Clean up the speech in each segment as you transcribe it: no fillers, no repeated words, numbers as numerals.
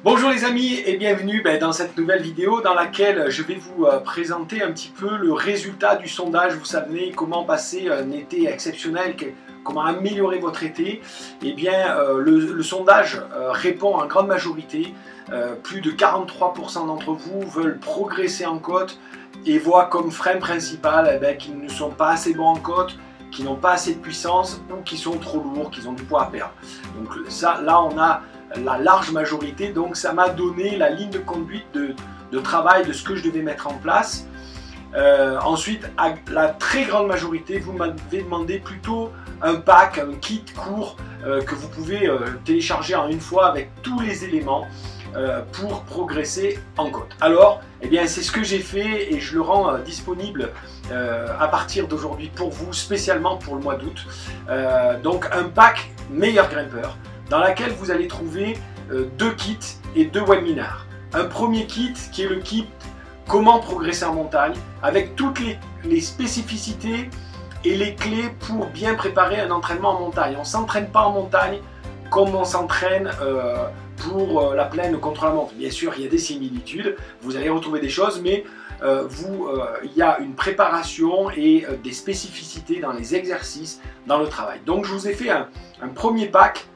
Bonjour les amis et bienvenue dans cette nouvelle vidéo dans laquelle je vais vous présenter un petit peu le résultat du sondage. Vous savez comment passer un été exceptionnel, comment améliorer votre été. Eh bien le sondage répond en grande majorité. Plus de 43% d'entre vous veulent progresser en côte et voient comme frein principal qu'ils ne sont pas assez bons en côte, qui n'ont pas assez de puissance ou qui sont trop lourds, qu'ils ont du poids à perdre. Donc ça, là on a la large majorité, donc ça m'a donné la ligne de conduite de travail de ce que je devais mettre en place. Ensuite, à la très grande majorité, vous m'avez demandé plutôt un pack, un kit court que vous pouvez télécharger en une fois avec tous les éléments pour progresser en côte. Alors, eh bien, c'est ce que j'ai fait et je le rends disponible à partir d'aujourd'hui pour vous, spécialement pour le mois d'août. Donc, un pack meilleur grimpeur, dans laquelle vous allez trouver deux kits et deux webinars. Un premier kit qui est le kit comment progresser en montagne, avec toutes les spécificités et les clés pour bien préparer un entraînement en montagne. On ne s'entraîne pas en montagne comme on s'entraîne pour la plaine contre la montre. Bien sûr, il y a des similitudes, vous allez retrouver des choses, mais il y a une préparation et des spécificités dans les exercices, dans le travail. Donc je vous ai fait un premier pack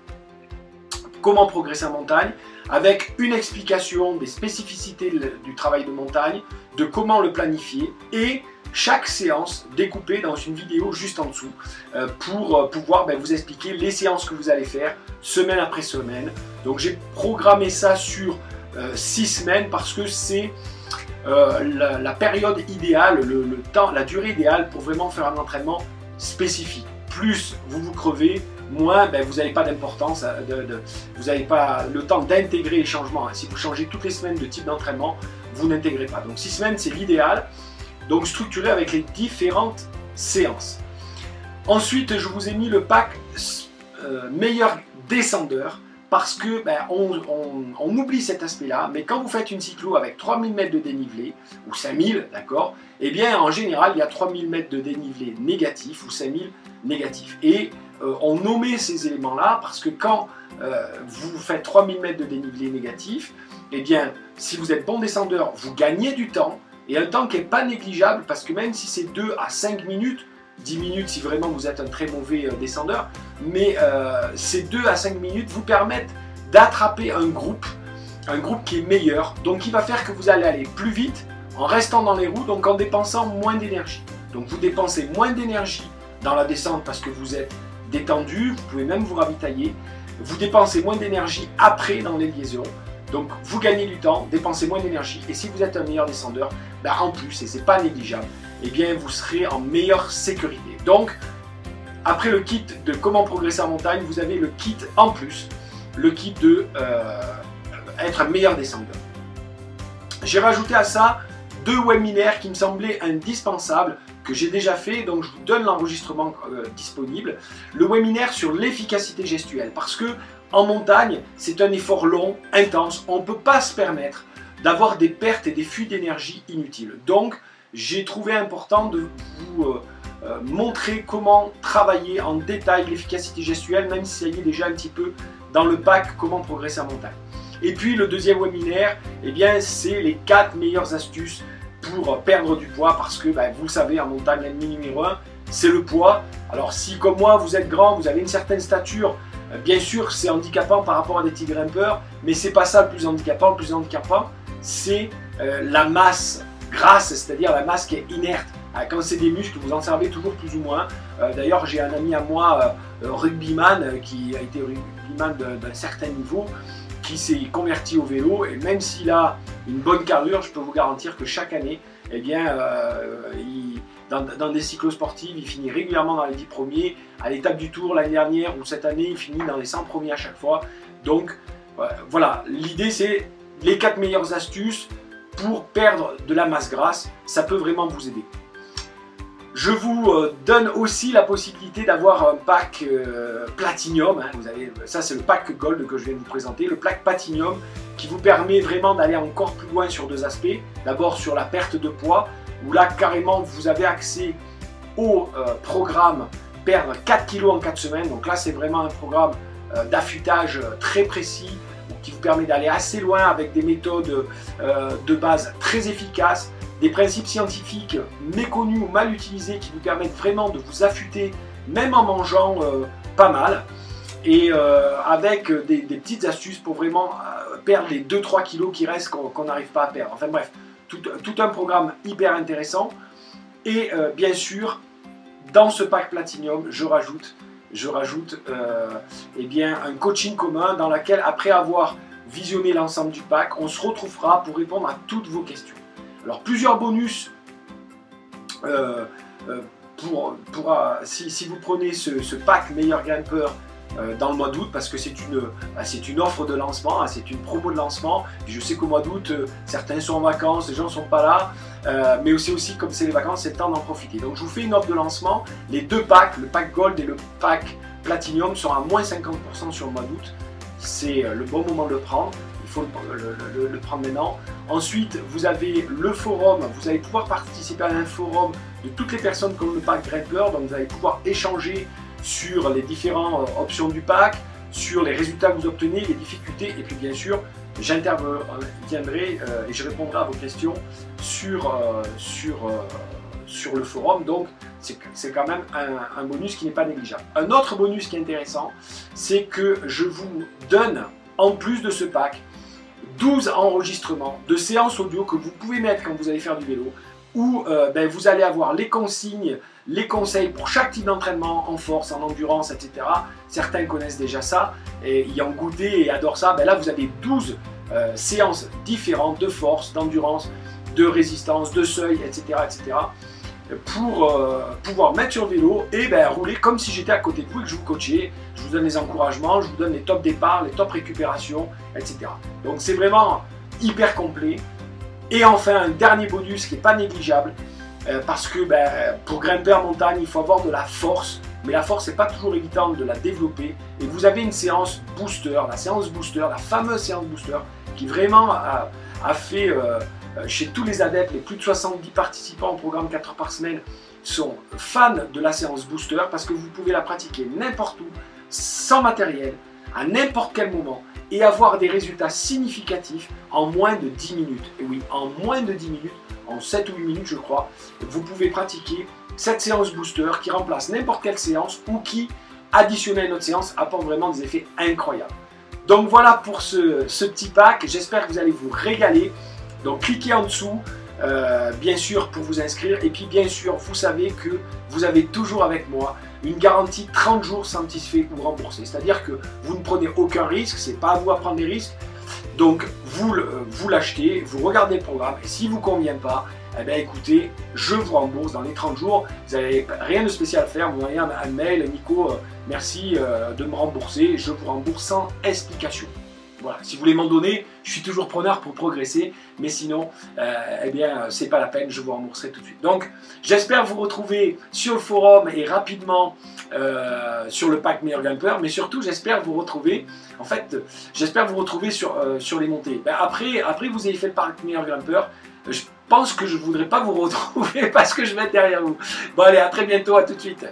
comment progresser en montagne, avec une explication des spécificités du travail de montagne, de comment le planifier et chaque séance découpée dans une vidéo juste en dessous pour pouvoir vous expliquer les séances que vous allez faire semaine après semaine. Donc j'ai programmé ça sur 6 semaines parce que c'est la période idéale, le temps, la durée idéale pour vraiment faire un entraînement spécifique. Plus vous crevez, moins vous n'avez pas d'importance, vous n'avez pas le temps d'intégrer les changements. Si vous changez toutes les semaines de type d'entraînement, vous n'intégrez pas. Donc 6 semaines c'est l'idéal, donc structuré avec les différentes séances. Ensuite je vous ai mis le pack meilleur descendeur, parce que on oublie cet aspect là, mais quand vous faites une cyclo avec 3000 mètres de dénivelé, ou 5000, d'accord, et bien en général il y a 3000 mètres de dénivelé négatif ou 5000 négatif. Et on nommait ces éléments là parce que quand vous faites 3000 mètres de dénivelé négatif, et bien si vous êtes bon descendeur, vous gagnez du temps, et un temps qui n'est pas négligeable, parce que même si c'est 2 à 5 minutes, 10 minutes si vraiment vous êtes un très mauvais descendeur, mais ces 2 à 5 minutes vous permettent d'attraper un groupe qui est meilleur, donc qui va faire que vous allez aller plus vite en restant dans les roues, donc en dépensant moins d'énergie. Donc vous dépensez moins d'énergie dans la descente parce que vous êtes détendu, vous pouvez même vous ravitailler, vous dépensez moins d'énergie après dans les liaisons, donc vous gagnez du temps, dépensez moins d'énergie, et si vous êtes un meilleur descendeur, en plus, et c'est pas négligeable, eh bien vous serez en meilleure sécurité. Donc après le kit de comment progresser en montagne, vous avez le kit en plus, le kit de être un meilleur descendeur. J'ai rajouté à ça 2 webinaires qui me semblaient indispensables, que j'ai déjà fait, donc je vous donne l'enregistrement disponible. Le webinaire sur l'efficacité gestuelle, parce que en montagne c'est un effort long, intense, on ne peut pas se permettre d'avoir des pertes et des fuites d'énergie inutiles. Donc j'ai trouvé important de vous montrer comment travailler en détail l'efficacité gestuelle, même si ça y est déjà un petit peu dans le pack comment progresser en montagne. Et puis le deuxième webinaire, eh bien c'est les 4 meilleures astuces pour perdre du poids, parce que vous le savez, en montagne l'ennemi numéro 1 c'est le poids. Alors si comme moi vous êtes grand, vous avez une certaine stature, bien sûr c'est handicapant par rapport à des petits grimpeurs, mais c'est pas ça le plus handicapant. Le plus handicapant c'est la masse grasse, c'est-à-dire la masse qui est inerte. Quand c'est des muscles, vous en servez toujours plus ou moins. D'ailleurs, j'ai un ami à moi, rugbyman, qui a été rugbyman d'un certain niveau, qui s'est converti au vélo, et même s'il a une bonne carrure, je peux vous garantir que chaque année, eh bien, dans des cyclos sportifs, il finit régulièrement dans les 10 premiers. À l'étape du Tour l'année dernière ou cette année, il finit dans les 100 premiers à chaque fois. Donc voilà, l'idée c'est les 4 meilleures astuces pour perdre de la masse grasse, ça peut vraiment vous aider. Je vous donne aussi la possibilité d'avoir un pack Platinum, vous avez, ça c'est le pack Gold que je viens de vous présenter, le pack Platinum qui vous permet vraiment d'aller encore plus loin sur 2 aspects. D'abord sur la perte de poids, où là carrément vous avez accès au programme perdre 4 kg en 4 semaines, donc là c'est vraiment un programme d'affûtage très précis, qui vous permet d'aller assez loin avec des méthodes de base très efficaces, des principes scientifiques méconnus ou mal utilisés qui vous permettent vraiment de vous affûter, même en mangeant pas mal, et avec des petites astuces pour vraiment perdre les 2-3 kilos qui restent qu'on n'arrive pas à perdre. Enfin bref, tout un programme hyper intéressant. Et bien sûr, dans ce pack Platinum, je rajoute eh bien, un coaching commun dans lequel, après avoir visionné l'ensemble du pack, on se retrouvera pour répondre à toutes vos questions. Alors, plusieurs bonus si vous prenez ce pack meilleur grimpeur dans le mois d'août, parce que c'est une offre de lancement, hein, c'est une promo de lancement. Et je sais qu'au mois d'août, certains sont en vacances, les gens ne sont pas là, mais aussi comme c'est les vacances, c'est le temps d'en profiter. Donc je vous fais une offre de lancement, les deux packs, le pack Gold et le pack Platinum, sont à moins 50% sur le mois d'août. C'est le bon moment de le prendre, il faut le prendre maintenant. Ensuite, vous avez le forum, vous allez pouvoir participer à un forum de toutes les personnes comme le pack Grimpeur, donc vous allez pouvoir échanger sur les différentes options du pack, sur les résultats que vous obtenez, les difficultés, et puis bien sûr, j'interviendrai et je répondrai à vos questions sur le forum. Donc, c'est quand même un bonus qui n'est pas négligeable. Un autre bonus qui est intéressant, c'est que je vous donne, en plus de ce pack, 12 enregistrements de séances audio que vous pouvez mettre quand vous allez faire du vélo, où vous allez avoir les consignes, les conseils pour chaque type d'entraînement, en force, en endurance, etc. Certains connaissent déjà ça et y ont goûté et adorent ça. Là, vous avez 12 séances différentes de force, d'endurance, de résistance, de seuil, etc. pour pouvoir mettre sur le vélo et rouler comme si j'étais à côté de vous et que je vous coachais. Je vous donne les encouragements, je vous donne les top départs, les top récupérations, etc. Donc c'est vraiment hyper complet. Et enfin, un dernier bonus qui n'est pas négligeable, parce que pour grimper en montagne, il faut avoir de la force, mais la force, c'est pas toujours évident de la développer. Et vous avez une séance booster, la séance booster, la fameuse séance booster, qui vraiment a fait, chez tous les adeptes, les plus de 70 participants au programme 4 heures par semaine sont fans de la séance booster, parce que vous pouvez la pratiquer n'importe où, sans matériel, à n'importe quel moment, et avoir des résultats significatifs en moins de 10 minutes. Et oui, en moins de 10 minutes, en 7 ou 8 minutes je crois, vous pouvez pratiquer cette séance booster qui remplace n'importe quelle séance ou qui, additionnée à une autre séance, apporte vraiment des effets incroyables. Donc voilà pour ce petit pack, j'espère que vous allez vous régaler. Donc cliquez en dessous, bien sûr pour vous inscrire, et puis bien sûr vous savez que vous avez toujours avec moi une garantie 30 jours satisfait ou remboursé. C'est-à-dire que vous ne prenez aucun risque, c'est pas à vous à prendre des risques. Donc vous l'achetez, vous regardez le programme, et si vous ne convient pas, eh bien écoutez, je vous rembourse dans les 30 jours. Vous n'avez rien de spécial à faire, vous m'envoyez un mail, Nico, merci de me rembourser, je vous rembourse sans explication. Voilà, si vous voulez m'en donner, je suis toujours preneur pour progresser, mais sinon, eh bien, c'est pas la peine, je vous rembourserai tout de suite. Donc, j'espère vous retrouver sur le forum et rapidement sur le pack meilleur grimpeur, mais surtout, j'espère vous retrouver, sur les montées. Après vous ayez fait le pack meilleur grimpeur, je pense que je voudrais pas vous retrouver parce que je vais être derrière vous. Bon, allez, à très bientôt, à tout de suite.